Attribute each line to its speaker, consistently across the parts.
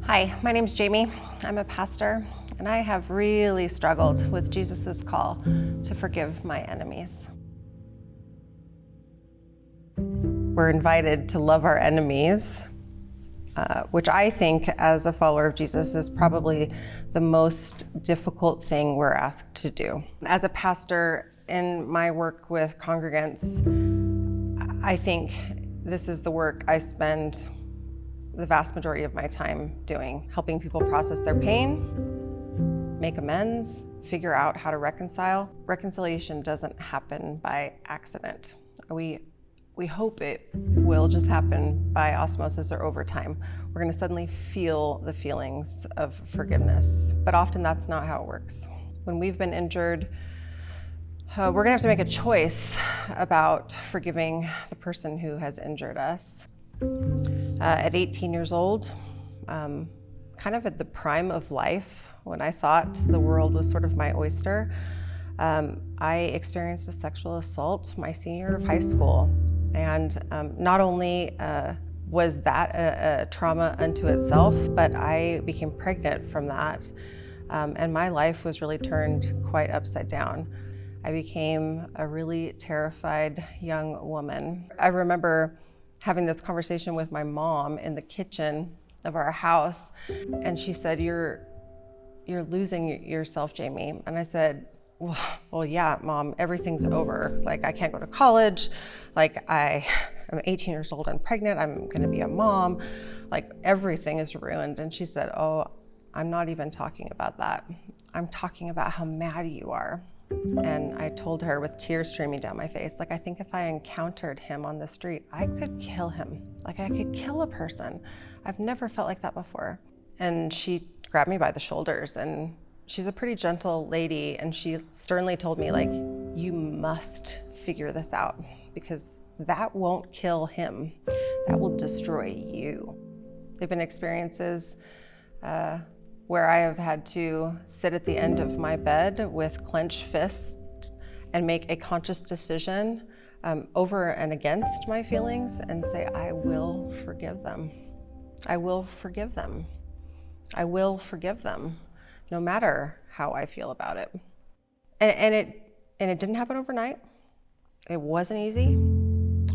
Speaker 1: Hi, my name's Jamie. I'm a pastor, and I have really struggled with Jesus' call to forgive my enemies. We're invited to love our enemies, which I think, as a follower of Jesus, is probably the most difficult thing we're asked to do. As a pastor, in my work with congregants, I think this is the work I spend the vast majority of my time doing, helping people process their pain, make amends, figure out how to reconcile. Reconciliation doesn't happen by accident. We hope it will just happen by osmosis or over time. We're gonna suddenly feel the feelings of forgiveness, but often that's not how it works. When we've been injured, we're gonna have to make a choice about forgiving the person who has injured us. At 18 years old, kind of at the prime of life, when I thought the world was sort of my oyster, I experienced a sexual assault my senior year of high school. And not only was that a trauma unto itself, but I became pregnant from that. And my life was really turned quite upside down. I became a really terrified young woman. I remember having this conversation with my mom in the kitchen of our house, and she said, you're losing yourself, Jamie. And I said, well, yeah, Mom, everything's over. Like, I can't go to college. Like, I'm 18 years old and pregnant. I'm gonna be a mom. Like, everything is ruined. And she said, oh, I'm not even talking about that. I'm talking about how mad you are. And I told her with tears streaming down my face, like, I think if I encountered him on the street, I could kill him. Like, I could kill a person. I've never felt like that before. And she grabbed me by the shoulders, and she's a pretty gentle lady, and she sternly told me, like, you must figure this out, because that won't kill him. That will destroy you. They've been experiences where I have had to sit at the end of my bed with clenched fists and make a conscious decision over and against my feelings and say, I will forgive them. I will forgive them. I will forgive them, no matter how I feel about it. And it didn't happen overnight. It wasn't easy.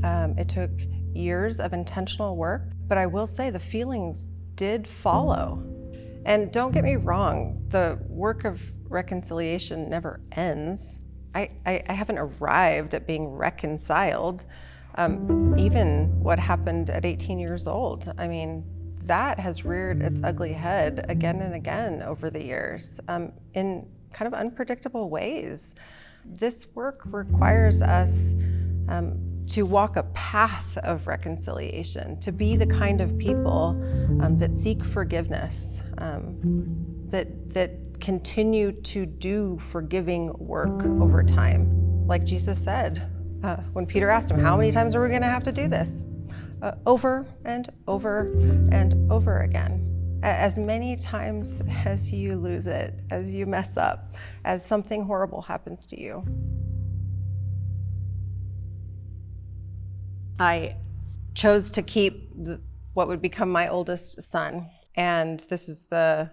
Speaker 1: It took years of intentional work, but I will say the feelings did follow. And don't get me wrong, the work of reconciliation never ends. I haven't arrived at being reconciled. Even what happened at 18 years old, I mean, that has reared its ugly head again and again over the years in kind of unpredictable ways. This work requires us to walk a path of reconciliation, to be the kind of people that seek forgiveness, that continue to do forgiving work over time. Like Jesus said, when Peter asked him, how many times are we gonna have to do this? Over and over and over again. As many times as you lose it, as you mess up, as something horrible happens to you. I chose to keep what would become my oldest son, and this is the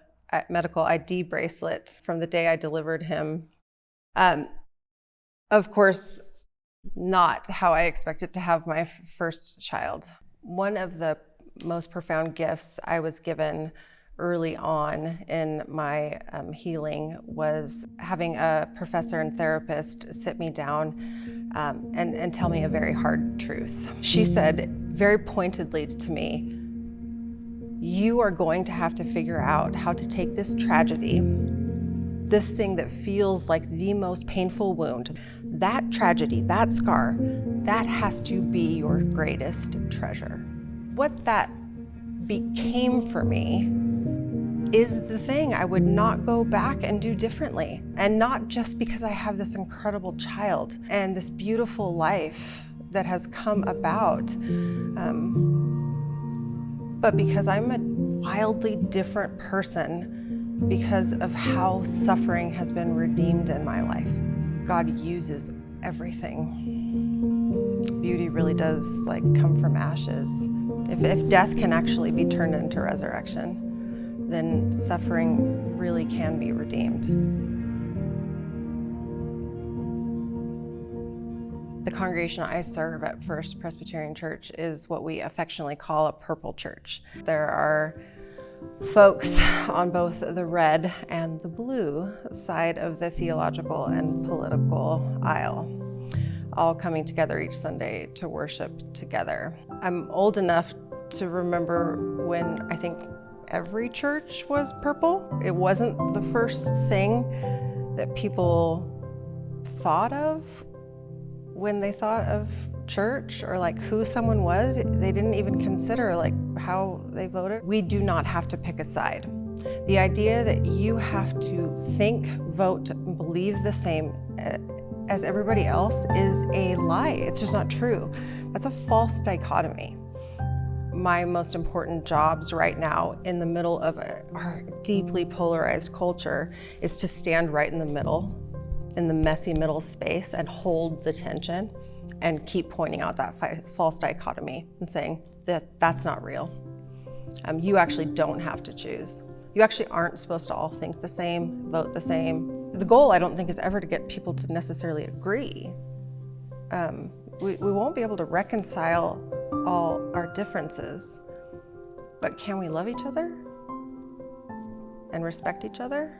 Speaker 1: medical ID bracelet from the day I delivered him. Of course, not how I expected to have my first child. One of the most profound gifts I was given early on in my healing was having a professor and therapist sit me down and tell me a very hard truth. She said very pointedly to me, you are going to have to figure out how to take this tragedy, this thing that feels like the most painful wound, that tragedy, that scar, that has to be your greatest treasure. What that became for me is the thing I would not go back and do differently. And not just because I have this incredible child and this beautiful life that has come about, but because I'm a wildly different person because of how suffering has been redeemed in my life. God uses everything. Beauty really does come from ashes. If death can actually be turned into resurrection, then suffering really can be redeemed. The congregation I serve at First Presbyterian Church is what we affectionately call a purple church. There are folks on both the red and the blue side of the theological and political aisle, all coming together each Sunday to worship together. I'm old enough to remember when I think every church was purple. It wasn't the first thing that people thought of when they thought of church or like who someone was. They didn't even consider like how they voted. We do not have to pick a side. The idea that you have to think, vote, and believe the same as everybody else is a lie. It's just not true. That's a false dichotomy. My most important jobs right now in the middle of our deeply polarized culture is to stand right in the middle, in the messy middle space, and hold the tension and keep pointing out that false dichotomy and saying that that's not real. You actually don't have to choose. You actually aren't supposed to all think the same, vote the same. The goal, I don't think, is ever to get people to necessarily agree. We won't be able to reconcile all our differences, but can we love each other and respect each other?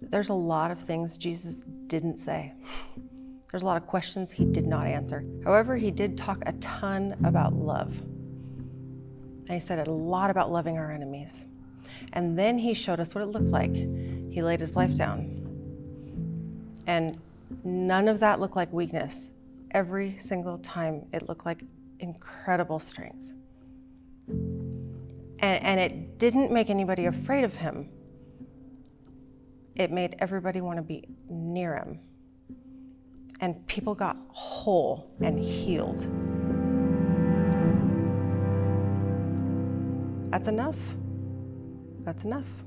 Speaker 1: There's a lot of things Jesus didn't say. There's a lot of questions he did not answer. However, he did talk a ton about love. And he said a lot about loving our enemies. And then he showed us what it looked like. He laid his life down. And none of that looked like weakness. Every single time it looked like incredible strength. And it didn't make anybody afraid of him. It made everybody want to be near him. And people got whole and healed. That's enough. That's enough.